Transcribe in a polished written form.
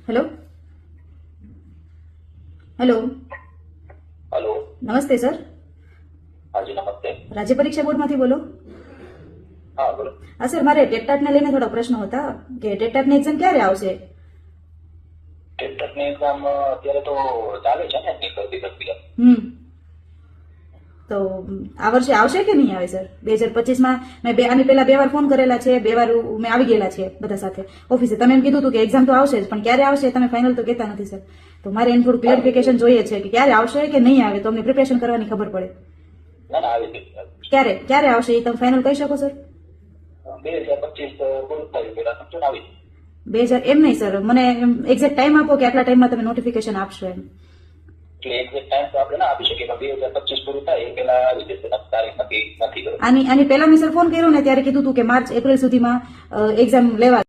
Hello hello hello. નમસ્તે sir, हाँ जी नमस्ते। રાજ્ય પરીક્ષા બોર્ડમાંથી બોલો? हाँ बोलो। હા સર, મારે ટેટટાટને લઈને થોડા પ્રશ્નો હતા કે ટેટટાટની એક્ઝામ ક્યારે આવશે? ટેટની એક્ઝામ અત્યારે તો ચાલે છે ને એની બધી પ્રક્રિયા। તો આ વર્ષે આવશે કે નહીં આવે સર? 2025માં મેં આની પહેલા 2 વાર ફોન કરેલા છે, 2 વાર મેં આવી ગયેલા છે બધા સાથે ઓફિસે. તમે એમ કીધું હતું કે એક્ઝામ તો આવશે જ, પણ ક્યારે આવશે તમે ફાઇનલ તો કહેતા નથી સર. તો મારે એનું થોડું ક્લેરિફિકેશન જોઈએ છે કે ક્યારે આવશે કે નહીં આવે, તો અમને પ્રિપેરેશન કરવાની ખબર પડે. ના ના આવી જશે। ક્યારે ક્યારે આવશે એ તમે ફાઇનલ કહી શકો સર? 2025 પૂરું થાય પેલા સમજો આવી જશે। 2000 એમ નહીં સર, મને એક્ઝેક્ટ ટાઈમ આપો કે આટલા ટાઈમમાં તમે નોટિફિકેશન આપશો એમ. એટલે એક્ઝેક્ટ ટાઈમ તો આપણે ના આપી શકીએ, પણ 2025 પૂરું થાય એ પેલા આવી જશે। તારીખ નક્કી નથી કરો। આની પહેલા મેં સર ફોન કર્યો ને ત્યારે કીધું હતું કે માર્ચ એપ્રિલ સુધીમાં એક્ઝામ લેવા